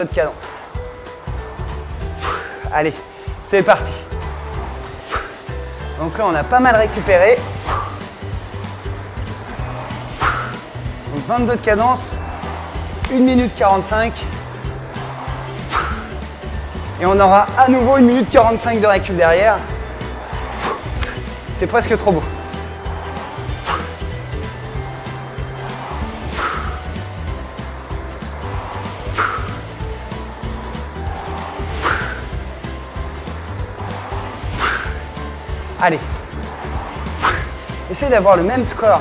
Notre cadence. Allez, c'est parti. Donc là, on a pas mal récupéré. Donc 22 de cadence, 1 minute 45. Et on aura à nouveau 1 minute 45 de récup derrière. C'est presque trop beau. Allez, essayez d'avoir le même score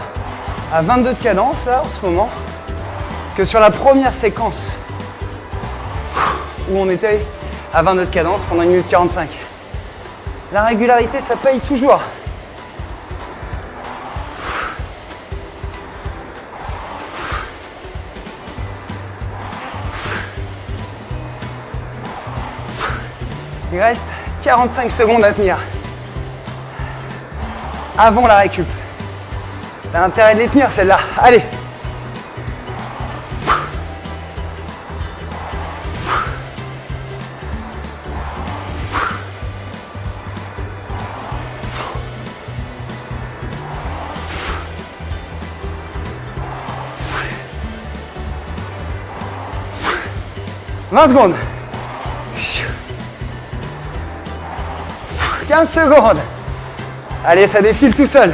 à 22 de cadence là en ce moment que sur la première séquence où on était à 22 de cadence pendant 1 minute 45. La régularité, ça paye toujours. Il reste 45 secondes à tenir avant la récup. T'as intérêt de les tenir celle-là. Allez. « 20 secondes. 15 secondes. Allez, ça défile tout seul.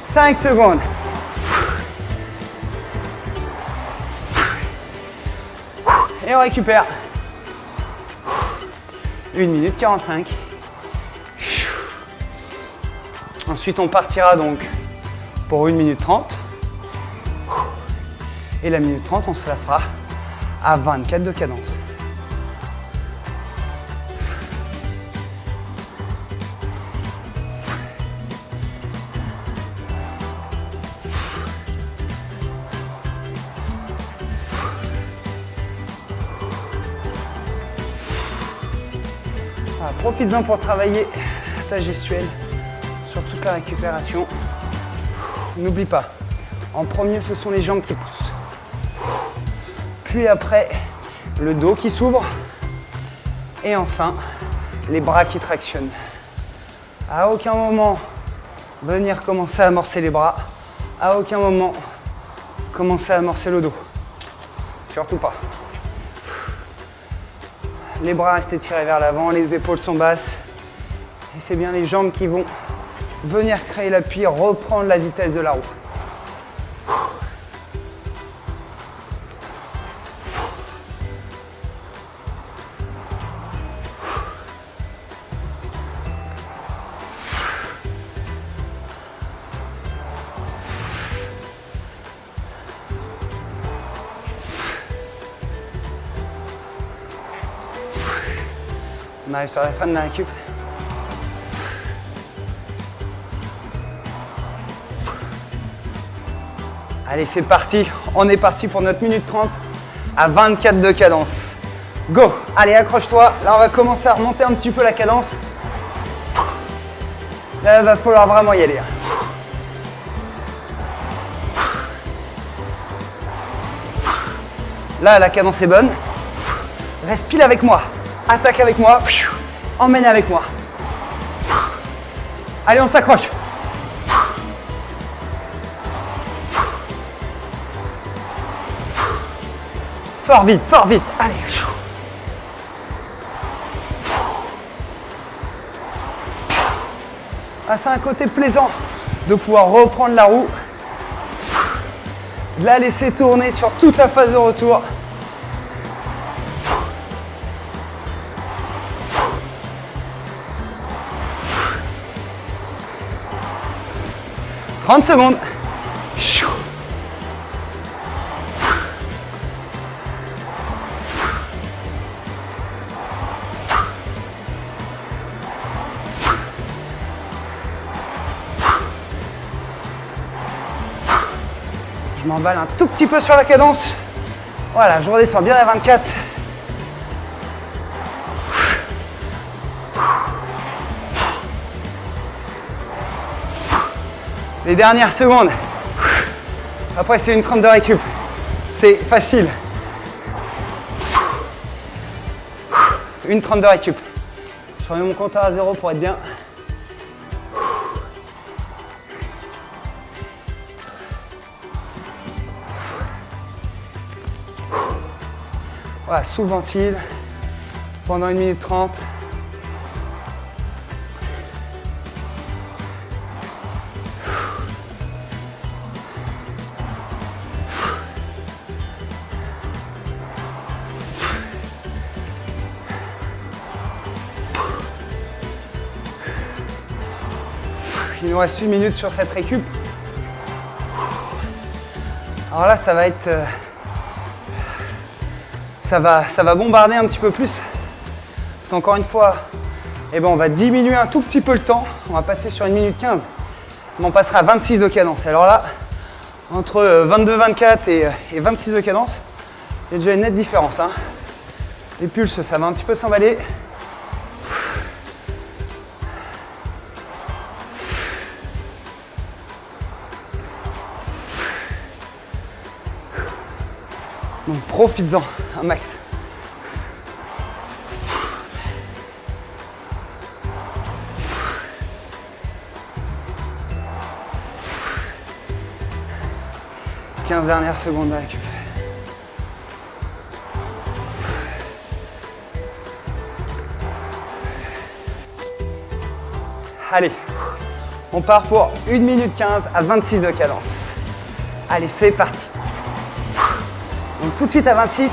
5 secondes. Et on récupère. 1 minute 45. Ensuite, on partira donc pour 1 minute 30. Et la minute 30, on se la fera à 24 de cadence. Voilà, profites-en pour travailler ta gestuelle sur toute la récupération. N'oublie pas, en premier, ce sont les jambes qui poussent. Puis après, le dos qui s'ouvre. Et enfin, les bras qui tractionnent. À aucun moment, venir commencer à amorcer les bras. À aucun moment, commencer à amorcer le dos. Surtout pas. Les bras restent étirés vers l'avant, les épaules sont basses. Et c'est bien les jambes qui vont venir créer l'appui, reprendre la vitesse de la roue. On arrive sur la fin de la récup. Allez, c'est parti. On est parti pour notre minute 30 à 24 de cadence. Go. Allez, accroche-toi. Là, on va commencer à remonter un petit peu la cadence. Là, il va falloir vraiment y aller. Là, la cadence est bonne. Reste pile avec moi. Attaque avec moi. Emmène avec moi. Allez, on s'accroche. Fort vite, fort vite. Allez. Ah, c'est un côté plaisant de pouvoir reprendre la roue, de la laisser tourner sur toute la phase de retour. « 30 secondes. Je m'emballe un tout petit peu sur la cadence. Voilà, je redescends bien à 24. Les dernières secondes. Après, c'est une 30 de récup. C'est facile. Une 30 de récup. Je remets mon compteur à 0 pour être bien. Voilà, sous ventile pendant 1 minute 30. Il nous reste 1 minute sur cette récup. Alors là, ça va être... ça va bombarder un petit peu plus. Parce qu'encore une fois, eh ben, on va diminuer un tout petit peu le temps. On va passer sur 1 minute 15. Mais on passera à 26 de cadence. Alors là, entre 22-24 et 26 de cadence, il y a déjà une nette différence. Hein. Les pulses, ça va un petit peu s'emballer. Donc profites-en un max. « 15 dernières secondes de récup. Allez, on part pour 1 minute 15 à 26 de cadence. Allez, c'est parti. Donc tout de suite à 26.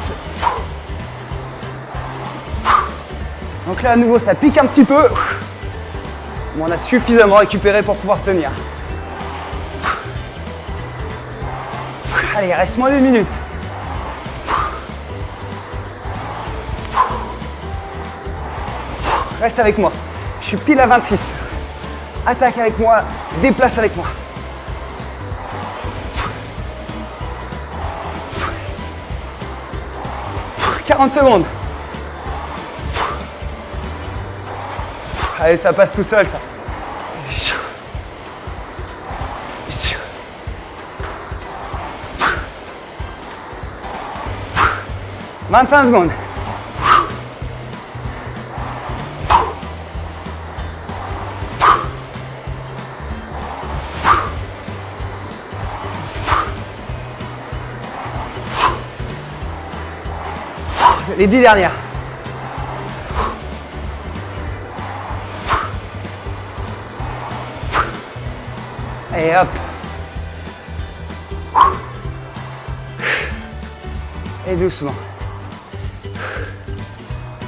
Donc là à nouveau ça pique un petit peu. Mais on a suffisamment récupéré pour pouvoir tenir. Allez, il reste moins d'1 minute. Reste avec moi. Je suis pile à 26. Attaque avec moi, déplace avec moi. 40 secondes. Allez, ça passe tout seul, ça. 25 secondes. Les 10 dernières. Et hop. Et doucement.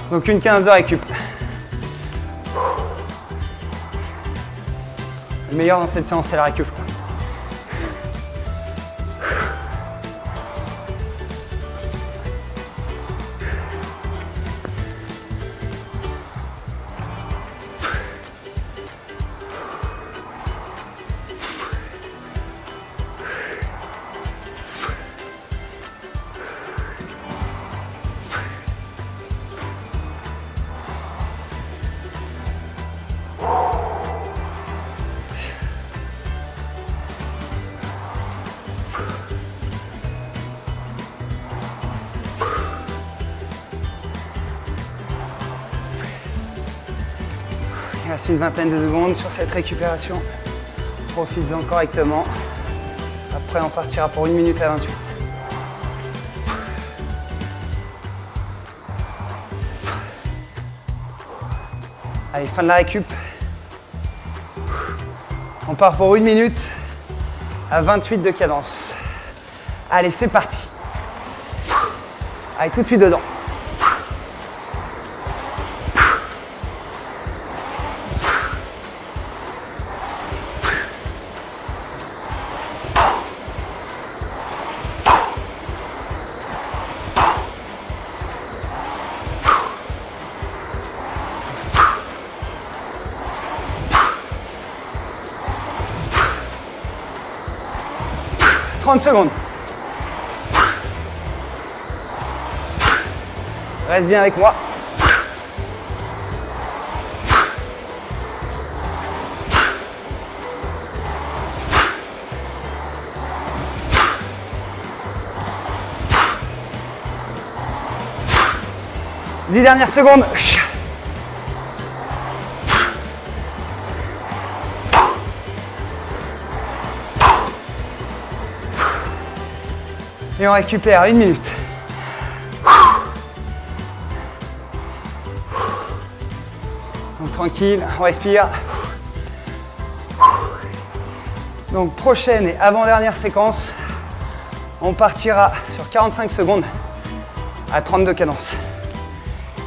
Donc une 15 de récup. Le meilleur dans cette séance, c'est la récup, quoi. Il reste une vingtaine de secondes sur cette récupération. Profites-en correctement. Après, on partira pour 1 minute à 28. Allez, fin de la récup. On part pour 1 minute à 28 de cadence. Allez, c'est parti. Allez, tout de suite dedans. « 30 secondes. Reste bien avec moi. 10 dernières secondes. Et on récupère 1 minute. Donc tranquille, on respire. Donc prochaine et avant-dernière séquence, on partira sur 45 secondes à 32 cadences.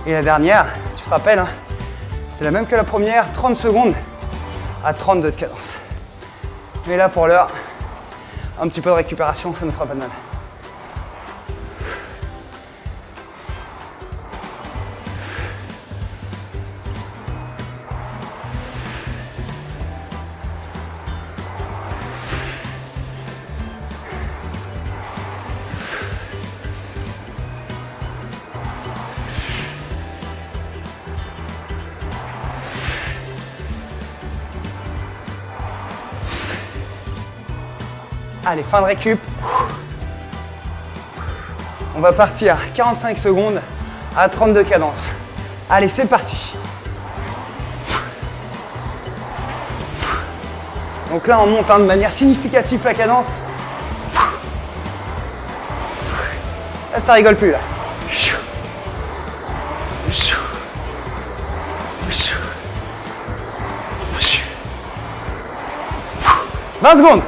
Et la dernière, tu te rappelles, hein, c'est la même que la première, 30 secondes à 32 de cadence. Mais là pour l'heure, un petit peu de récupération, ça ne fera pas de mal. Allez, fin de récup. On va partir 45 secondes à 32 cadences. Allez, c'est parti. Donc là, on monte de manière significative la cadence. Là, ça rigole plus là. 20 secondes.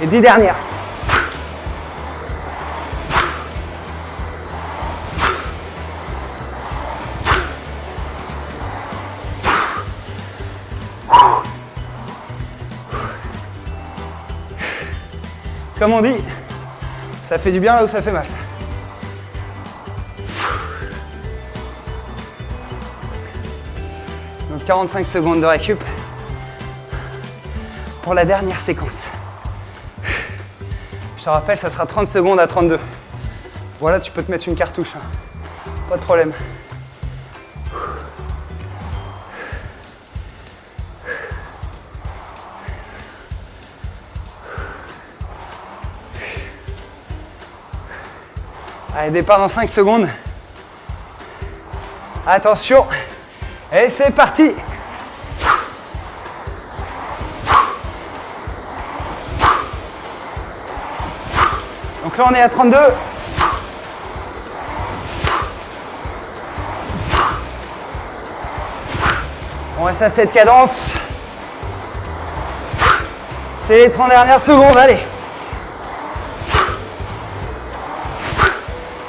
Et 10 dernières. Comme on dit, ça fait du bien là où ça fait mal. Donc 45 secondes de récup pour la dernière séquence. Je te rappelle, ça sera 30 secondes à 32. Voilà, tu peux te mettre une cartouche, hein. Pas de problème. Allez, départ dans 5 secondes. Attention. Et c'est parti. Donc là, on est à 32. On reste à cette cadence. C'est les 30 dernières secondes, allez.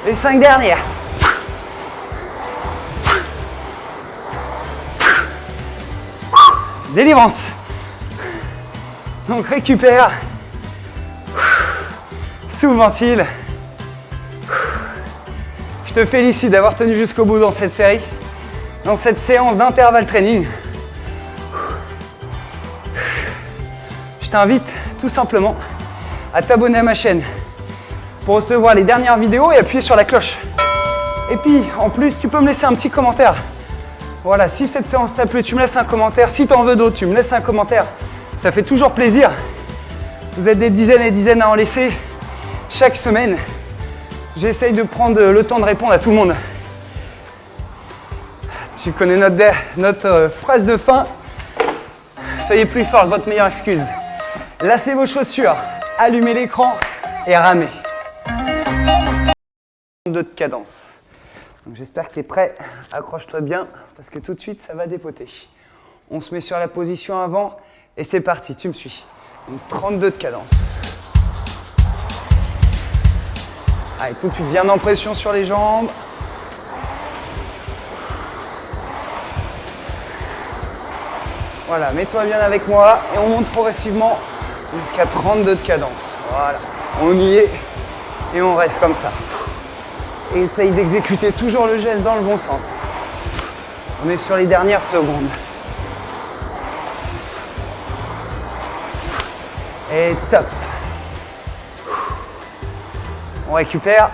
Les 5 dernières. Délivrance. Donc récupère. Souffle, ventile. Je te félicite d'avoir tenu jusqu'au bout dans cette série, dans cette séance d'intervalle training. Je t'invite tout simplement à t'abonner à ma chaîne pour recevoir les dernières vidéos et appuyer sur la cloche. Et puis en plus, tu peux me laisser un petit commentaire. Voilà, si cette séance t'a plu, tu me laisses un commentaire. Si tu en veux d'autres, tu me laisses un commentaire. Ça fait toujours plaisir. Vous êtes des dizaines et dizaines à en laisser. Chaque semaine, j'essaye de prendre le temps de répondre à tout le monde. Tu connais notre phrase de fin. Soyez plus fort que votre meilleure excuse. Lacez vos chaussures, allumez l'écran et ramez. 2 de cadence. J'espère que tu es prêt. Accroche-toi bien parce que tout de suite, ça va dépoter. On se met sur la position avant et c'est parti, tu me suis. Donc 32 de cadence. Allez, tout de suite, bien en pression sur les jambes. Voilà, mets-toi bien avec moi et on monte progressivement jusqu'à 32 de cadence. Voilà, on y est et on reste comme ça. Et essaye d'exécuter toujours le geste dans le bon sens. On est sur les dernières secondes. Et top. On récupère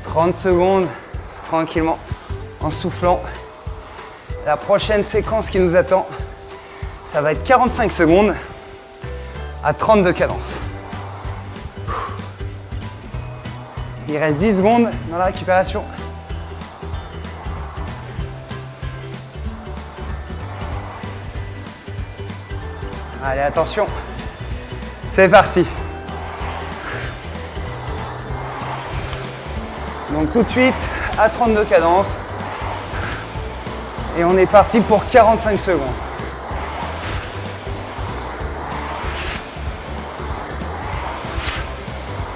30 secondes tranquillement en soufflant. La prochaine séquence qui nous attend, Ça va être 45 secondes à 32 cadences. Il reste 10 secondes dans la récupération. Allez, attention. C'est parti. Donc tout de suite à 32 cadences. Et on est parti pour 45 secondes.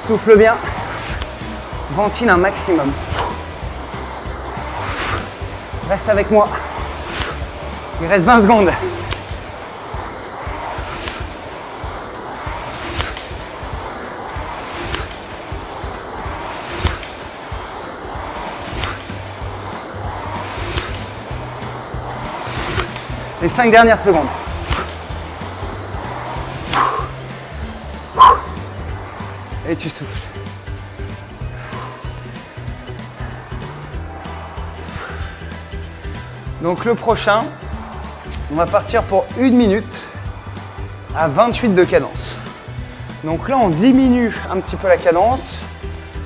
Souffle bien. Ventile un maximum. Reste avec moi. Il reste 20 secondes. Les 5 dernières secondes. Et tu souffles. Donc le prochain, on va partir pour 1 minute à 28 de cadence. Donc là, on diminue un petit peu la cadence,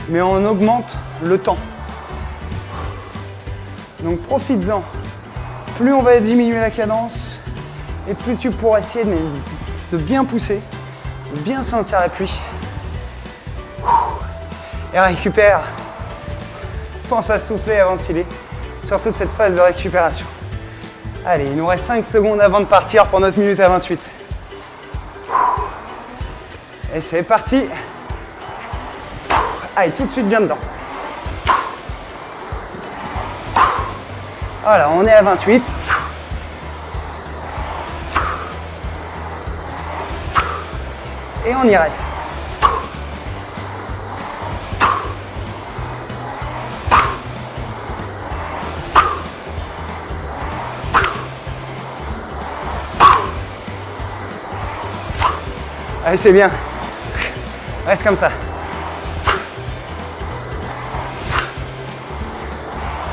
mais on augmente le temps. Donc profites-en. Plus on va diminuer la cadence, et plus tu pourras essayer de bien pousser, de bien sentir l'appui. Et récupère. Pense à souffler, à ventiler sur toute cette phase de récupération. Allez, il nous reste 5 secondes avant de partir pour notre minute à 28. Et c'est parti. Allez, tout de suite bien dedans. Voilà, on est à 28. Et on y reste. Allez, c'est bien. Reste comme ça.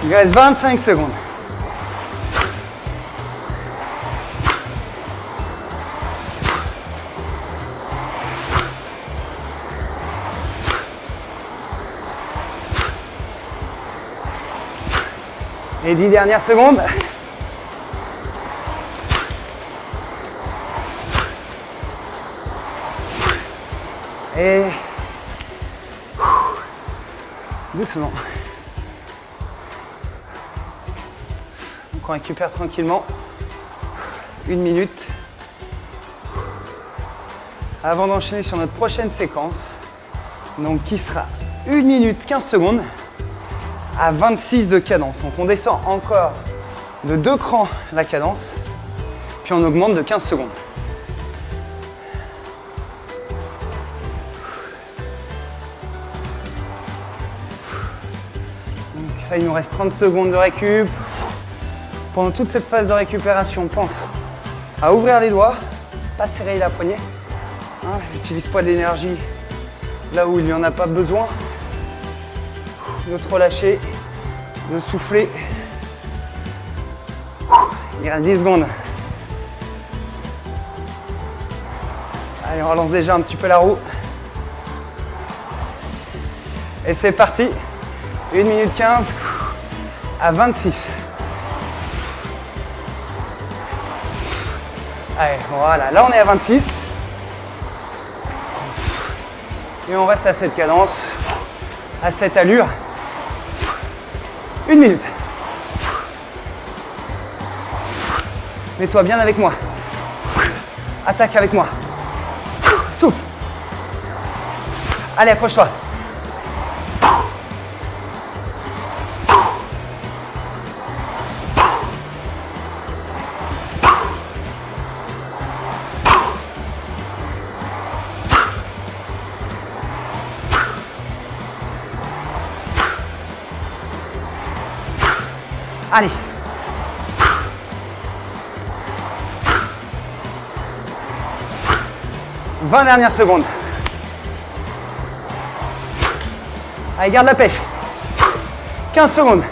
Il reste 25 secondes. Les 10 dernières secondes. Et doucement. Donc on récupère tranquillement 1 minute avant d'enchaîner sur notre prochaine séquence, donc qui sera 1 minute 15 secondes à 26 de cadence. Donc on descend encore de 2 crans la cadence, puis on augmente de 15 secondes. Donc là, il nous reste 30 secondes de récup. Pendant toute cette phase de récupération, pense à ouvrir les doigts, pas serrer la poignée. N'utilise pas de l'énergie là où il n'y en a pas besoin. De te relâcher, de souffler. Il reste 10 secondes. Allez, on relance déjà un petit peu la roue. Et c'est parti. 1 minute 15 à 26. Allez, voilà, là on est à 26. Et on reste à cette cadence, à cette allure. 1 minute. Mets-toi bien avec moi. Attaque avec moi. Souffle. Allez, accroche-toi. Allez. « 20 dernières secondes. Allez, garde la pêche. 15 secondes.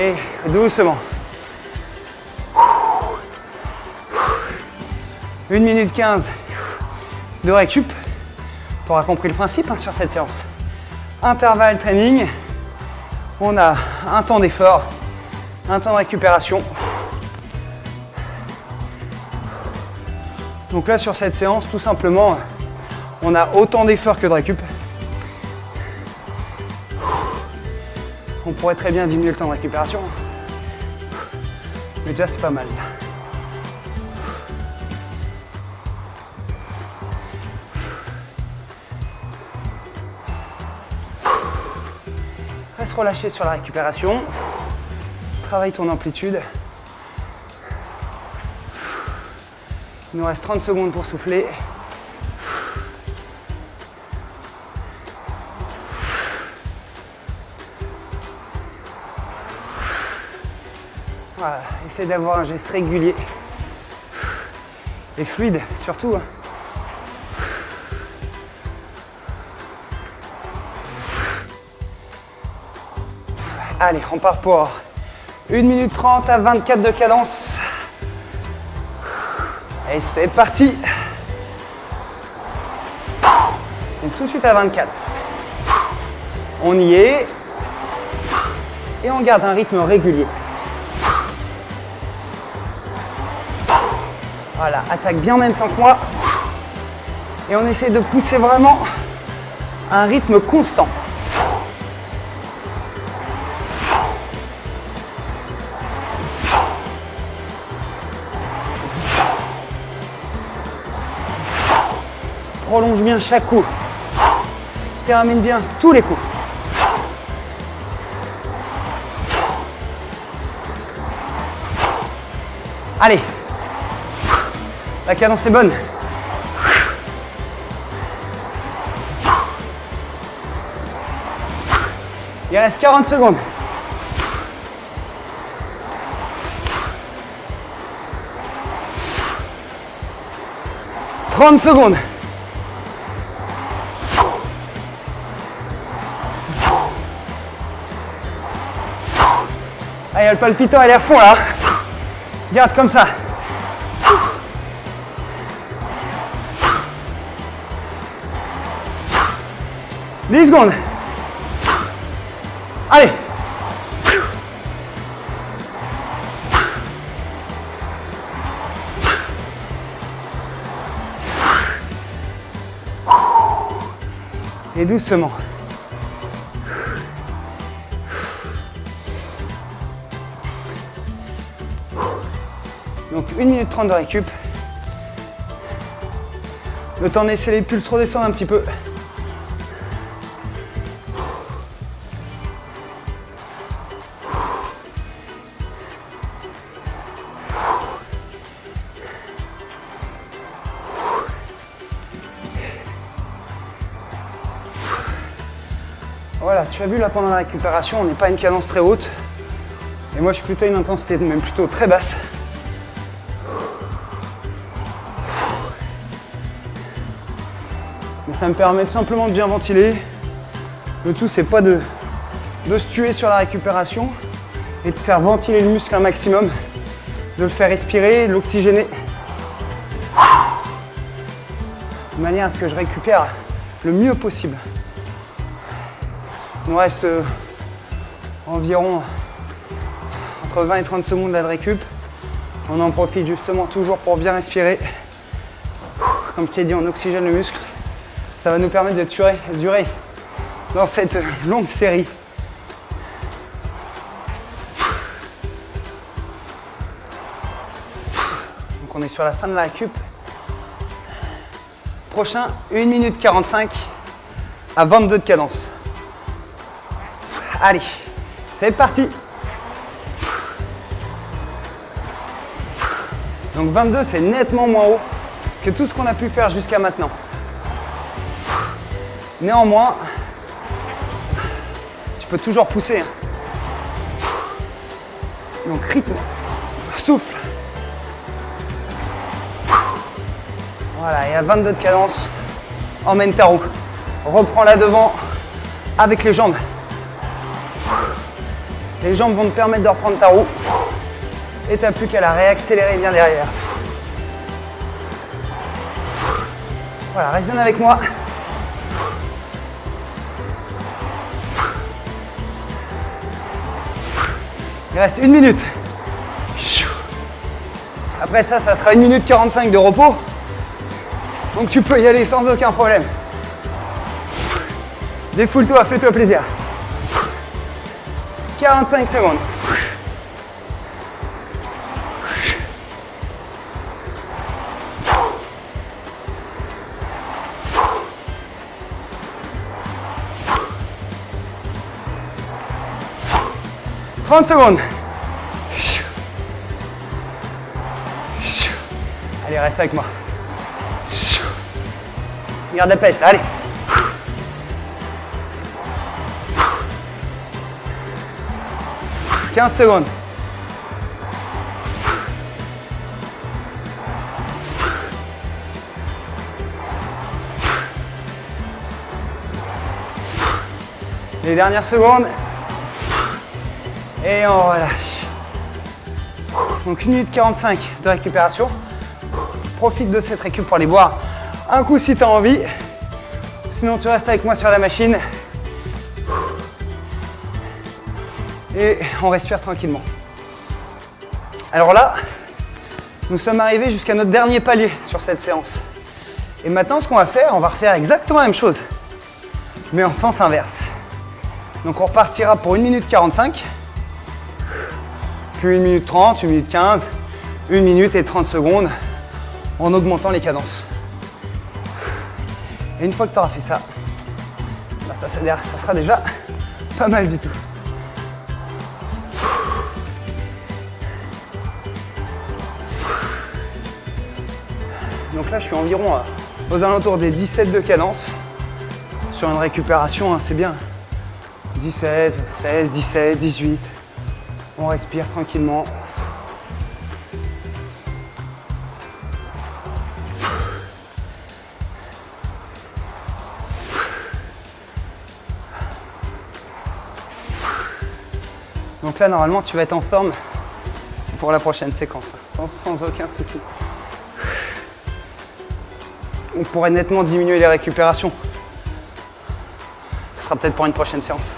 Et doucement. 1 minute 15 de récup. Tu auras compris le principe sur cette séance. Intervalle training. On a un temps d'effort, un temps de récupération. Donc là, sur cette séance, tout simplement, on a autant d'efforts que de récup. On pourrait très bien diminuer le temps de récupération. Mais déjà, c'est pas mal. Reste relâché sur la récupération. Travaille ton amplitude. Il nous reste 30 secondes pour souffler. Voilà, essaye d'avoir un geste régulier et fluide surtout. Allez, on part pour 1 minute 30 à 24 de cadence. Et c'est parti. Donc tout de suite à 24. On y est. Et on garde un rythme régulier. Voilà, attaque bien en même temps que moi. Et on essaie de pousser vraiment à un rythme constant. Prolonge bien chaque coup. Termine bien tous les coups. Allez. La cadence est bonne. Il reste 40 secondes. « 30 secondes. Ah, il y a le palpitant, elle est à fond là. Garde comme ça. 10 secondes. Allez. Et doucement. Donc 1 minute 30 de récup. Le temps de laisser les pulses redescendre un petit peu. Voilà, tu as vu là pendant la récupération, on n'est pas à une cadence très haute. Et moi je suis plutôt à une intensité même plutôt très basse. Mais ça me permet tout simplement de bien ventiler. Le tout c'est pas de se tuer sur la récupération et de faire ventiler le muscle un maximum, de le faire respirer, de l'oxygéner. De manière à ce que je récupère le mieux possible. Il nous reste environ entre 20 et 30 secondes là de récup. On en profite justement toujours pour bien respirer. Comme je t'ai dit, on oxygène le muscle. Ça va nous permettre de durer dans cette longue série. Donc on est sur la fin de la récup. Prochain, 1 minute 45 à 22 de cadence. Allez, c'est parti. Donc 22, c'est nettement moins haut que tout ce qu'on a pu faire jusqu'à maintenant. Néanmoins, tu peux toujours pousser. Donc rythme, souffle. Voilà, et à 22 de cadence, emmène ta roue. Reprends-la devant avec les jambes. Les jambes vont te permettre de reprendre ta roue. Et tu n'as plus qu'à la réaccélérer bien derrière. Voilà, reste bien avec moi. Il reste 1 minute. Après ça, ça sera 1 minute 45 de repos. Donc tu peux y aller sans aucun problème. Défoule-toi, fais-toi plaisir. 45 secondes. « 30 secondes. Allez, reste avec moi. Garde la pêche, là, allez. « 15 secondes. Les dernières secondes. Et on relâche. Donc 1 minute 45 de récupération. Profite de cette récup pour aller boire un coup si tu as envie. Sinon tu restes avec moi sur la machine. Et on respire tranquillement. Alors là, nous sommes arrivés jusqu'à notre dernier palier sur cette séance. Et maintenant ce qu'on va faire, on va refaire exactement la même chose. Mais en sens inverse. Donc on repartira pour 1 minute 45. Puis 1 minute 30, 1 minute 15, 1 minute et 30 secondes en augmentant les cadences. Et une fois que tu auras fait ça, bah ça sera déjà pas mal du tout. Donc là, je suis environ aux alentours des 17 de cadence sur une récupération, hein, c'est bien. 17, 16, 17, 18. On respire tranquillement. Donc là, normalement, tu vas être en forme pour la prochaine séquence, sans aucun souci. On pourrait nettement diminuer les récupérations. Ce sera peut-être pour une prochaine séance.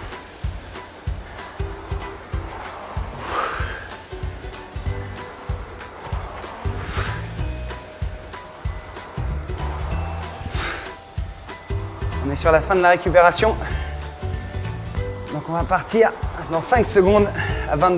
On est sur la fin de la récupération. Donc on va partir dans 5 secondes à 22.